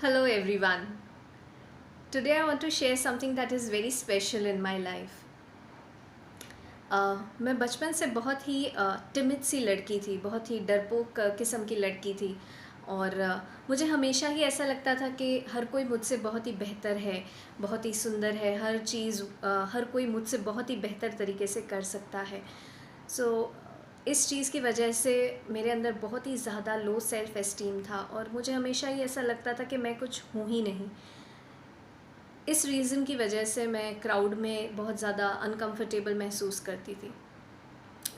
Hello everyone. Today I want to share something that is very special in my life. मैं बचपन से बहुत ही timid सी लड़की थी, बहुत ही डरपोक किस्म की लड़की थी और मुझे हमेशा ही ऐसा लगता था कि हर कोई मुझसे बहुत ही बेहतर है, बहुत ही सुंदर है, हर चीज़ हर कोई मुझसे बहुत ही बेहतर तरीके से कर सकता है। सो इस चीज़ की वजह से मेरे अंदर बहुत ही ज़्यादा लो सेल्फ़ एस्टीम था और मुझे हमेशा ही ऐसा लगता था कि मैं कुछ हूँ ही नहीं। इस रीज़न की वजह से मैं क्राउड में बहुत ज़्यादा अनकंफर्टेबल महसूस करती थी।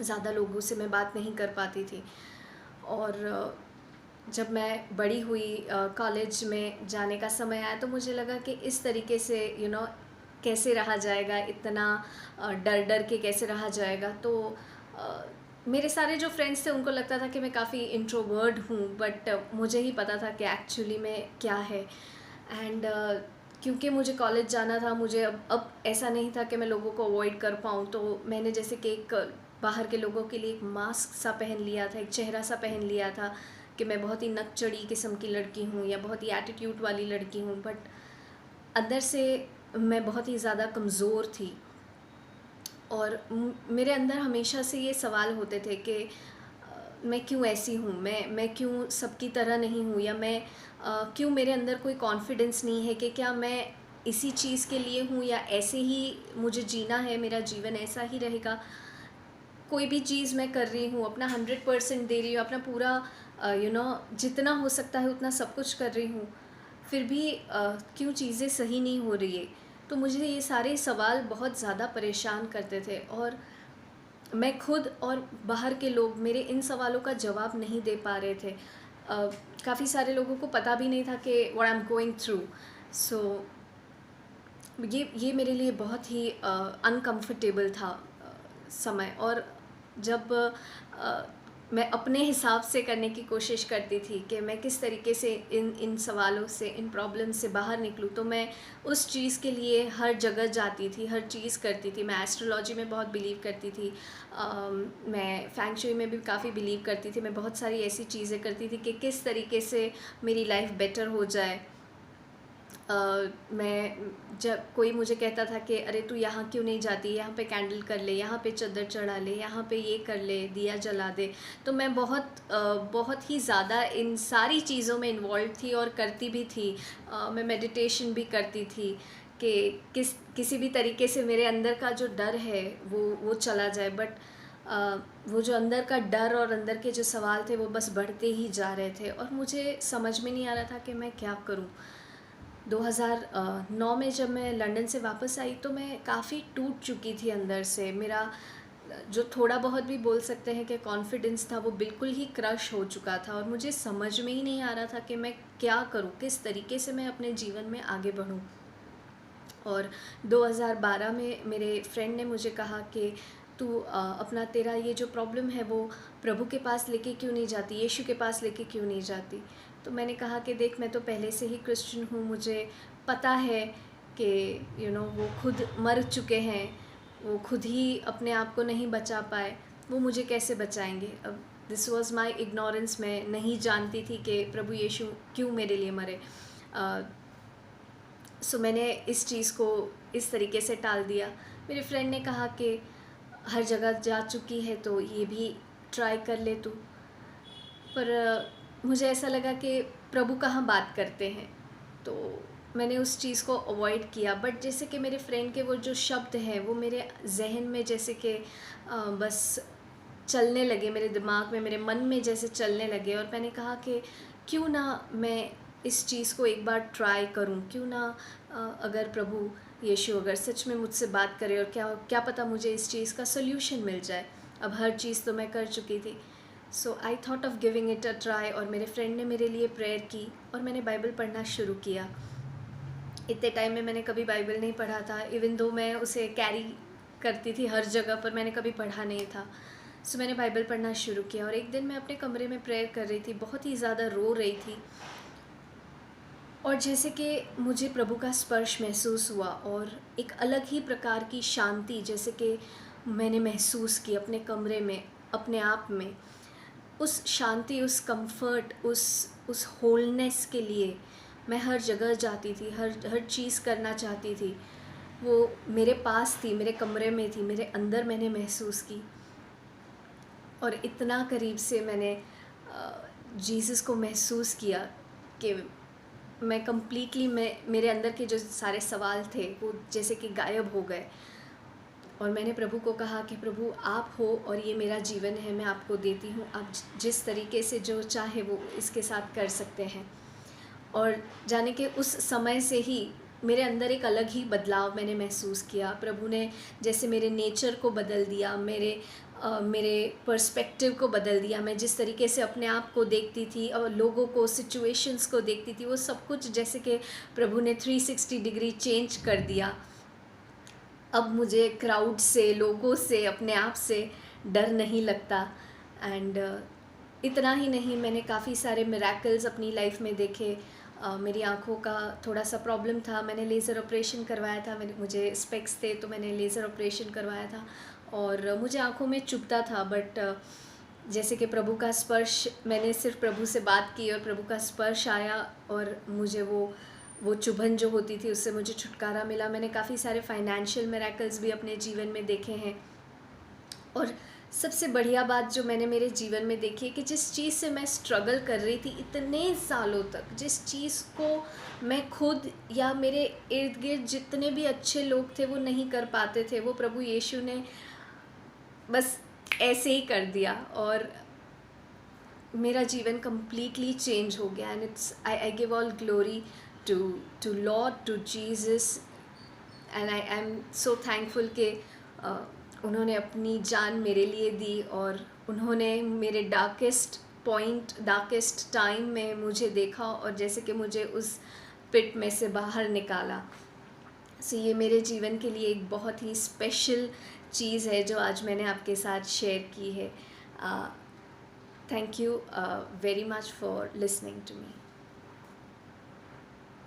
ज़्यादा लोगों से मैं बात नहीं कर पाती थी और जब मैं बड़ी हुई कॉलेज में जाने का समय आया तो मुझे लगा कि इस तरीके से कैसे रहा जाएगा, इतना डर डर के कैसे रहा जाएगा। तो अ, मेरे सारे जो फ्रेंड्स थे उनको लगता था कि मैं काफ़ी इंट्रोवर्ट हूँ, बट मुझे ही पता था कि एक्चुअली में क्या है। एंड क्योंकि मुझे कॉलेज जाना था, मुझे अब ऐसा नहीं था कि मैं लोगों को अवॉइड कर पाऊँ, तो मैंने जैसे कि एक बाहर के लोगों के लिए एक मास्क सा पहन लिया था, एक चेहरा सा पहन लिया था कि मैं बहुत ही नकचड़ी किस्म की लड़की हूँ या बहुत ही एटीट्यूड वाली लड़की हूँ, बट अंदर से मैं बहुत ही ज़्यादा कमज़ोर थी। और मेरे अंदर हमेशा से ये सवाल होते थे कि मैं क्यों ऐसी हूँ, मैं क्यों सबकी तरह नहीं हूँ, या मैं क्यों मेरे अंदर कोई कॉन्फिडेंस नहीं है कि क्या मैं इसी चीज़ के लिए हूँ या ऐसे ही मुझे जीना है, मेरा जीवन ऐसा ही रहेगा। कोई भी चीज़ मैं कर रही हूँ, अपना 100% दे रही हूँ, अपना पूरा जितना हो सकता है उतना सब कुछ कर रही हूँ, फिर भी क्यों चीज़ें सही नहीं हो रही है। तो मुझे ये सारे सवाल बहुत ज़्यादा परेशान करते थे और मैं खुद और बाहर के लोग मेरे इन सवालों का जवाब नहीं दे पा रहे थे। काफ़ी सारे लोगों को पता भी नहीं था कि what I am going through. So ये मेरे लिए बहुत ही अनकंफर्टेबल था समय। और जब मैं अपने हिसाब से करने की कोशिश करती थी कि मैं किस तरीके से इन इन सवालों से, इन प्रॉब्लम से बाहर निकलूँ, तो मैं उस चीज़ के लिए हर जगह जाती थी, हर चीज़ करती थी। मैं एस्ट्रोलॉजी में बहुत बिलीव करती थी, मैं फेंग शुई में भी काफ़ी बिलीव करती थी। मैं बहुत सारी ऐसी चीज़ें करती थी कि किस तरीके से मेरी लाइफ बेटर हो जाए। मैं जब कोई मुझे कहता था कि अरे तू यहाँ क्यों नहीं जाती, यहाँ पे कैंडल कर ले, यहाँ पे चादर चढ़ा ले, यहाँ पे ये कर ले, दिया जला दे। तो मैं बहुत ही ज़्यादा इन सारी चीज़ों में इन्वॉल्व थी और करती भी थी। मैं मेडिटेशन भी करती थी कि किसी भी तरीके से मेरे अंदर का जो डर है वो चला जाए। बट वो जो अंदर का डर और अंदर के जो सवाल थे वो बस बढ़ते ही जा रहे थे और मुझे समझ में नहीं आ रहा था कि मैं क्या करूं। 2009 में जब मैं लंदन से वापस आई तो मैं काफ़ी टूट चुकी थी अंदर से। मेरा जो थोड़ा बहुत भी बोल सकते हैं कि कॉन्फिडेंस था वो बिल्कुल ही क्रश हो चुका था और मुझे समझ में ही नहीं आ रहा था कि मैं क्या करूं, किस तरीके से मैं अपने जीवन में आगे बढ़ूं। और 2012 में मेरे फ्रेंड ने मुझे कहा कि तू अपना तेरा ये जो प्रॉब्लम है वो प्रभु के पास लेके क्यों नहीं जाती, यीशु के पास लेके क्यों नहीं जाती। तो मैंने कहा कि देख, मैं तो पहले से ही क्रिश्चियन हूँ, मुझे पता है कि वो खुद मर चुके हैं, वो खुद ही अपने आप को नहीं बचा पाए, वो मुझे कैसे बचाएंगे। अब दिस वॉज़ माई इग्नोरेंस, मैं नहीं जानती थी कि प्रभु यीशु क्यों मेरे लिए मरे। सो मैंने इस चीज़ को इस तरीके से टाल दिया। मेरे फ्रेंड ने कहा कि हर जगह जा चुकी है तो ये भी ट्राई कर ले तू। पर मुझे ऐसा लगा कि प्रभु कहाँ बात करते हैं, तो मैंने उस चीज़ को अवॉइड किया। बट जैसे कि मेरे फ्रेंड के वो जो शब्द हैं वो मेरे जहन में जैसे कि बस चलने लगे, मेरे दिमाग में, मेरे मन में जैसे चलने लगे। और मैंने कहा कि क्यों ना मैं इस चीज़ को एक बार ट्राई करूं, क्यों ना अगर प्रभु यीशु अगर सच में मुझसे बात करे और क्या क्या पता मुझे इस चीज़ का सोल्यूशन मिल जाए। अब हर चीज़ तो मैं कर चुकी थी। So I thought of giving it a try. और मेरे फ्रेंड ने मेरे लिए प्रेयर की और मैंने बाइबल पढ़ना शुरू किया। इतने टाइम में मैंने कभी बाइबल नहीं पढ़ा था, इवन दो मैं उसे कैरी करती थी हर जगह, पर मैंने कभी पढ़ा नहीं था। सो मैंने बाइबल पढ़ना शुरू किया और एक दिन मैं अपने कमरे में प्रेयर कर रही थी, बहुत ही ज़्यादा रो रही थी। और जैसे कि मुझे प्रभु का स्पर्श महसूस हुआ और एक अलग ही प्रकार की शांति जैसे कि मैंने महसूस की अपने कमरे में, अपने आप में। उस शांति, उस कंफर्ट, उस होलनेस के लिए मैं हर जगह जाती थी, हर हर चीज़ करना चाहती थी। वो मेरे पास थी, मेरे कमरे में थी, मेरे अंदर मैंने महसूस की। और इतना करीब से मैंने जीसस को महसूस किया कि मैं कंप्लीटली, मेरे अंदर के जो सारे सवाल थे वो जैसे कि गायब हो गए। और मैंने प्रभु को कहा कि प्रभु आप हो और ये मेरा जीवन है, मैं आपको देती हूँ, आप जिस तरीके से जो चाहे वो इसके साथ कर सकते हैं। और जाने के उस समय से ही मेरे अंदर एक अलग ही बदलाव मैंने महसूस किया। प्रभु ने जैसे मेरे नेचर को बदल दिया, मेरे पर्सपेक्टिव को बदल दिया। मैं जिस तरीके से अपने आप को देखती थी और लोगों को, सिचुएशंस को देखती थी, वो सब कुछ जैसे कि प्रभु ने 360 डिग्री चेंज कर दिया। अब मुझे क्राउड से, लोगों से, अपने आप से डर नहीं लगता। एंड इतना ही नहीं, मैंने काफ़ी सारे मिरेकल्स अपनी लाइफ में देखे। मेरी आँखों का थोड़ा सा प्रॉब्लम था, मैंने लेज़र ऑपरेशन करवाया था। मुझे स्पेक्स थे तो मैंने लेज़र ऑपरेशन करवाया था। और मुझे आँखों में चुभता था, बट जैसे कि प्रभु का स्पर्श, मैंने सिर्फ प्रभु से बात की और प्रभु का स्पर्श आया और मुझे वो चुभन जो होती थी उससे मुझे छुटकारा मिला। मैंने काफ़ी सारे फाइनेंशियल मिरेकल्स भी अपने जीवन में देखे हैं। और सबसे बढ़िया बात जो मैंने मेरे जीवन में देखी है कि जिस चीज़ से मैं स्ट्रगल कर रही थी इतने सालों तक, जिस चीज़ को मैं खुद या मेरे इर्द गिर्द जितने भी अच्छे लोग थे वो नहीं कर पाते थे, वो प्रभु यीशु ने बस ऐसे ही कर दिया। और मेरा जीवन कम्प्लीटली चेंज हो गया। And I give all glory to to lord, to Jesus. And I am so thankful कि उन्होंने अपनी जान मेरे लिए दी और उन्होंने मेरे डार्केस्ट पॉइंट, डार्केस्ट टाइम में मुझे देखा और जैसे कि मुझे उस पिट में से बाहर निकाला। सो ये मेरे जीवन के लिए एक बहुत ही स्पेशल चीज़ है जो आज मैंने आपके साथ शेयर की है। Thank you very much for listening to me.